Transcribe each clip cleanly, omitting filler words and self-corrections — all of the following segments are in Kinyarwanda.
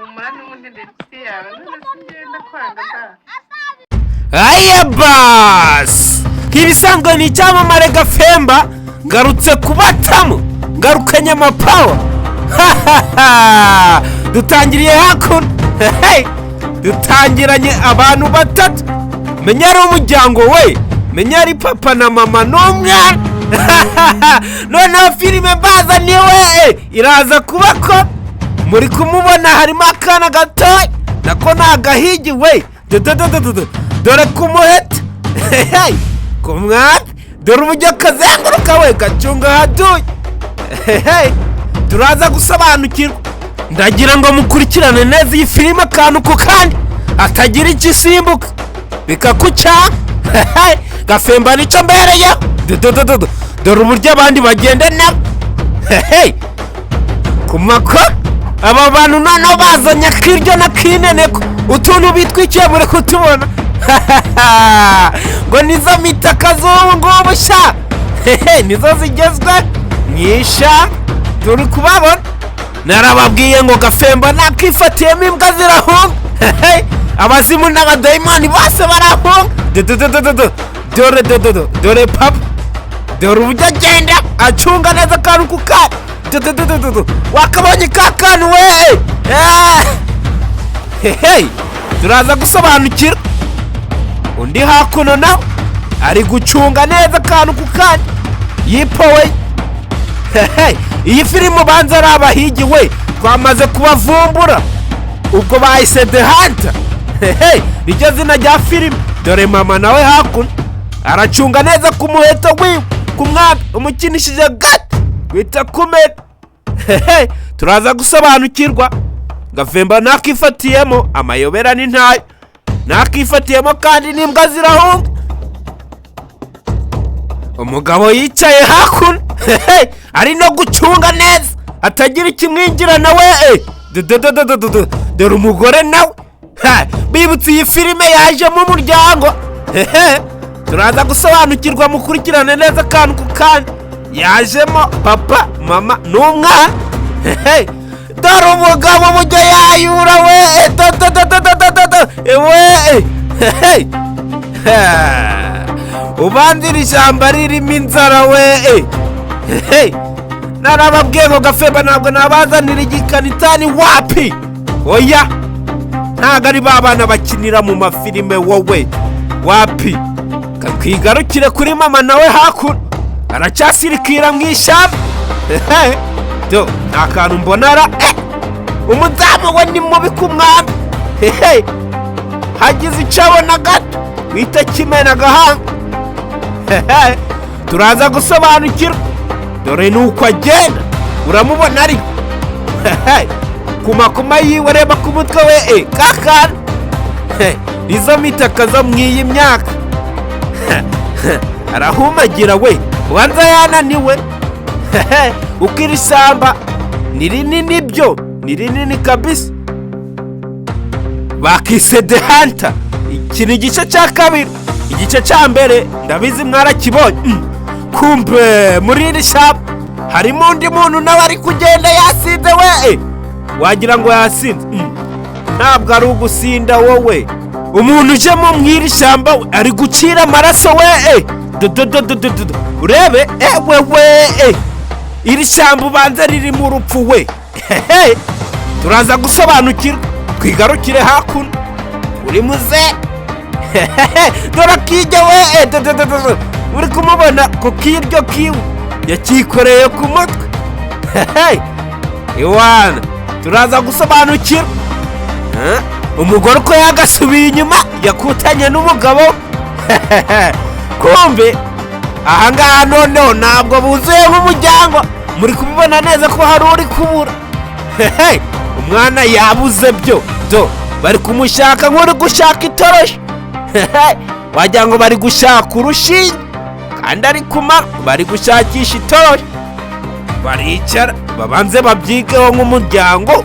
humura n'ubundi ndetse yawe ngenda kwanga da. Aya bas kibisanzwe ni icyamamare Gafemba garutse kubatamo garukanye amapawa dutangiriye hakuno dutangiranye abantu batatu menya ari umuryango we menya ari papa na mama n'umwana noneho filime bazaniye we iraza kuba ko muri kumubona harimo akana gatoya nako ni agahigi we dore kumuheta kumwami dore uburyo kazenguruka we gacunga haduye turaza gusobanukirwa ndagira ngo mukurikirane neza iyi filime akantu ku kandi atagira igisimbuka bikakucanga Gafemba nicyo mbereyeho dore uburyo abandi bagenda nabo ku makoro aba bantu noneho bazanye akiryo n'akineneko utuntu bitwikiye muri kutubona ngo nizo mitaka z'ubu ngubu sha nizo zigezwe mu ishyamba turi kubabona narababwiye ngo Gafemba nakifatiyemo imbwa zirahunga abazimu n'abadayimoni bose barahunga dore papa dore uburyo agenda acunga neza akantu ku kandi wakabonye ka kantu we turaza gusobanukirwa undi hakuno nawe ari gucunga neza akantu ku kandi yipowe iyi filime ubanza ari abahigi we twamaze kubavumbura ubwo bahise The Hunter nicyo zina rya filime dore mama nawe hakuno aracunga neza ku muheto wiwe ku mwami umukinishije gato wita kumera turaza gusobanukirwa Gafemba nakifatiyemo amayobera n'intayo nakifatiyemo kandi n'imbwa zirahunga umugabo yicaye hakuno ari no gucunga neza atagira ikimwinjirana we dore umugore nawe bibutse iyi filime yajemo umuryango turaza gusobanukirwa mukurikirane neza akantu ku kandi yajemo papa mama n'umwana dore umugabo mujya yayura we ubanzira ishyamba ririmo inzara we narababwiye ngo Gafemba ntabwo nabazanira igikanitani wapi oya ntabwo ari ba bana bakinira mu mafilime wowe wapi kakwigarukire kuri mama nawe hakuno aracyasirikira mu ishyamba nta kantu mbonara umudamu we ni mubi ku mwami hagize icyo abona gato wita kimena agahanga turaza gusobanukirwa dore nuko agenda uramubona ariko ku makoma yiwe reba ku mutwe we kakana nizo mitaka zo mu iyi myaka arahumagira we ubanza yananiwe uko iri shyamba ni rinini byo ni rinini kabisa bakise The Hunter iki ni igice cya kabiri igice cya mbere ndabizi mwarakibonye kumbe muri iri shyamba harimo undi muntu nawe ari kugenda yasinze we wagira ngo yasinze ntabwo ari ugusinda wowe umuntu ujemo mu iri shyamba ari gucira amaraso we urebe we iri shyamba ubanza ririmo urupfu we turaza gusobanukirwa twigarukire hakuno uri muze dore akijya we uri kumubona ku kiryo kiwe yakikoreye ku mutwe iwana turaza gusobanukirwa umugore uko yagasubiye inyuma yakutanye n'umugabo kumbe ahangaha noneho ntabwo buzuye nk'umuryango muri kubibona neza ko hari uri kubura umwana yabuze byo bari kumushaka nk'uri gushaka itoroshi wagira ngo bari gushaka urushinge kandi ari kumara bari gushakisha itoroshi baricara babanze babyigeho nk'umuryango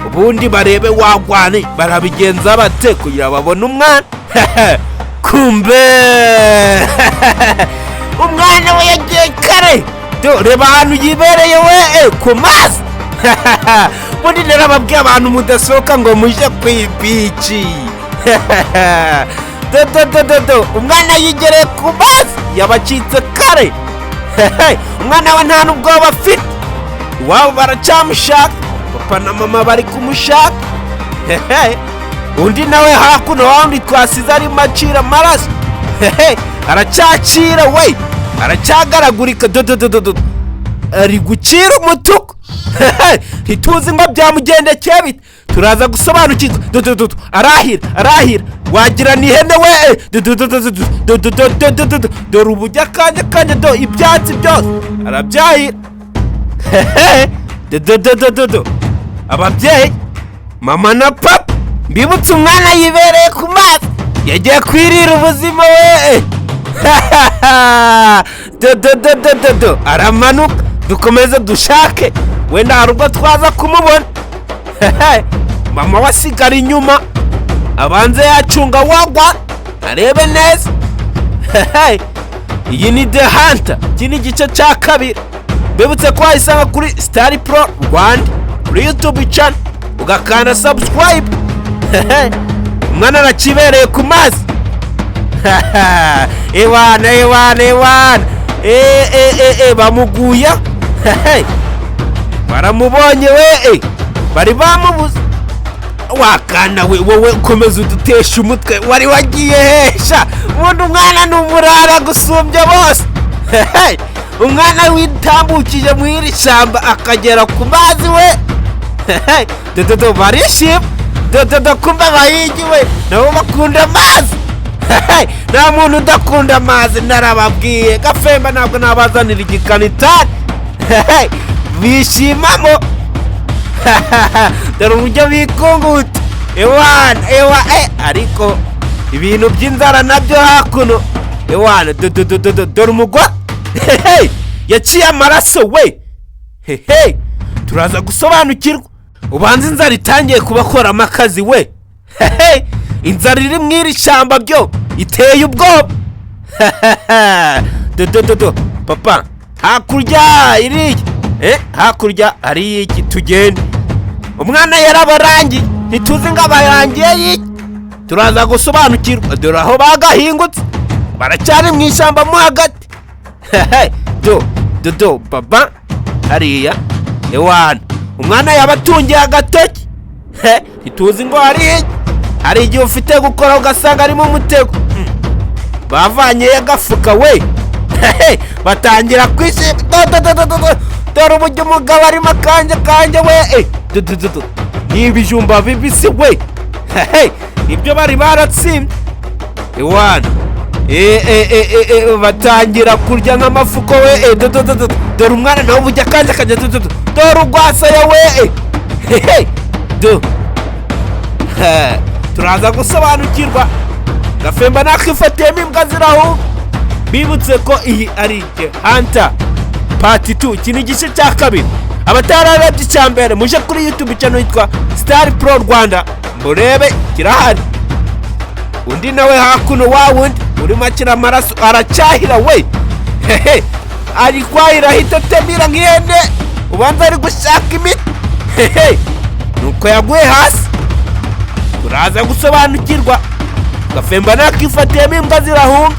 ubundi barebe wagwane barabigenza bate kugira babone umwana kumbe umwana we yagiye kare reba ahantu yibereye we ku mazi ubundi narababwiye abantu mudasohoka ngo muje ku ibici. Dododododo umwana yigereye ku mazi yabacitse kare. Umwana we nta n'ubwoba afite, iwabo baracyamushaka, papa na mama bari kumushaka. Undi nawe hakuno wawundi twasize arimo acira amaraso, aracyacira we, aracyagaragurika. Dododododo ari gucira umutuku. Ntituzi ngo byamugendekeye bite, turaza gusobanukirwa. Dodododo arahira wagira ni ihene we. Dododododo dore ubujya kanya do ibyatsi byose arabyahira. Dododododo ababyeyi mama na papa mbibutse umwana yibereye ku mazi yagiye kwirira ubuzima we. Dododododo aramanuka, dukomeze dushake wenda hari ubwo twaza kumubona. Mama wasigara inyuma abanze yacunga wagwa arebe neza. Iyi ni The Hunter, iki ni igice cya kabiri. Mbibutse ko wayisanga kuri Star Pro Rwanda kuri YouTube channel ugakanda subscribe. Umwana arakibereye ku mazi. Ewana bamuguya. Baramubonye we, bari bamubuze. Wakana we wowe ukomeza udutesha umutwe, wari wagiye hesha. Ubundi umwana ni umurara gusumbya bose. Umwana witambukije mu iri shamba akagera ku mazi we. Dododo barishima. Dododo kumva bahigi we nabo bakunda amazi. Nta muntu udakunda amazi narababwiye. Gafemba ntabwo nabazanira igikanitani. Bishimamo. Dore uburyo bikunguta. Ariko ibintu by'inzara nabyo hakuno. Dore umugore yaciye amaraso we. Turaza gusobanukirwa. Ubanza inzara itangiye kubakoramo akazi we. Inzara iri mu iri shamba byo iteye ubwoba. Dodododo papa hakurya iriya, hakurya hari iki, tugende. Umwana yarabarangiye, ntituzi ngo abarangiye iki. Turaza gusobanukirwa. Dore aho bagahingutse baracyari mu ishyamba mo hagati. Dodo papa hariya ewana umwana yabatungiye agatoki. Ntituzi ngo hari igihe ufite gukora ugasanga arimo umutego. Bavanyeyo agafuka we. Batangira kwishima. Dore uburyo umugabo arimo kanje we. Ni ibijumba bibisi we. Nibyo bari baratsimbye ewana. Batangira kurya nk'amafuko we. Dore umwana nawe ubujya kanje akajya. Dore urwasaya we. Turaza gusobanukirwa. Gafemba nakifatiyemo imbwa zirahu. Bibutse ko iyi ari The Hunter Part 2. Iki ni igice cya kabiri. Abatararebye icya mbere muje kuri YouTube channel yitwa Star Pro Rwanda murebe kirahari. Undi nawe hakuno wawundi urimo akira amaraso aracyahira we. Ari kwahira hita temira nk'ihene ubanza ari gushaka imiti. Nuko yaguye hasi. Turaza gusobanukirwa. Gafemba nakifatiyemo imbwa zirahunga.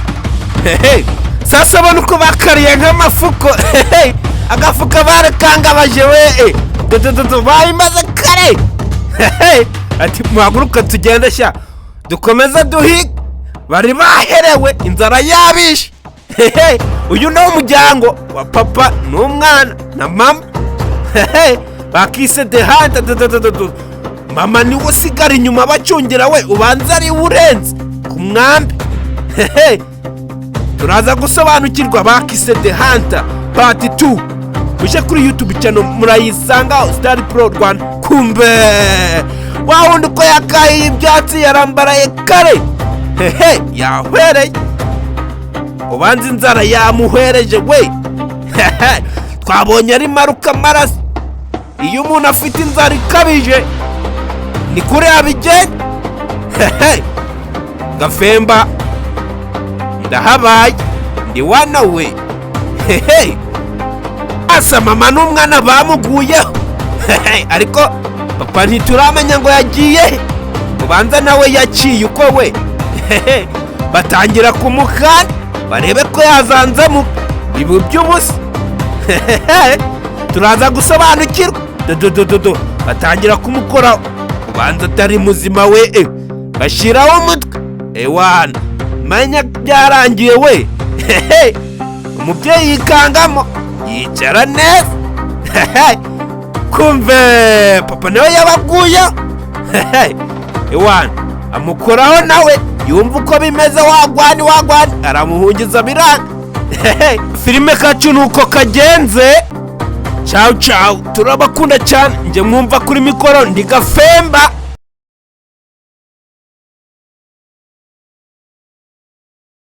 Sasa bona uko bakariye nk'amafuko. Agafuka barakanga baje we. Dododo bayimaze kare. Ati muhaguruka tugende sha dukomeza duhiga. Bari baherewe inzara yabishe. Uyu ni umuryango wa papa n'umwana na mama. Bakise The Hunter. Mama ni usigara inyuma bacungira we ubanza ari urenze ku mwambi. Turaza gusobanukirwa. Bakise The Hunter Part 2 muje kuri YouTube channel murayisanga Star Pro Rwanda. Kumbe wawundi ko yakaye ibyatsi yarambaraye kare. Yahwereye ubanza inzara yamuhwereje we. Twabonye ari maruka amaraso. Iyo umuntu afite inzara ikabije ni kure abigenda. Gafemba ndahabaye ndi wana we. Asa mama n'umwana bamuguyeho. Ariko papa ntituramenya ngo yagiye, ubanza nawe yaciye uko we. Batangira kumukanda barebe ko yazanzamuka, ibi by'ubusa. Turaza gusobanukirwa. Dodododo batangira kumukoraho, ubanza atari muzima we. Bashyiraho umutwe, ewana manya byarangiye we. Umubyeyi yikangamo yicara neza. Kumve papa nawe yabaguye. Ewana amukoraho nawe yumva uko bimeze, wagwani aramuhungiza biranga. Filime kacu nuko kagenze. Ciao turabakunda cyane. Nje mwumva kuri mikoro ndi Gafemba.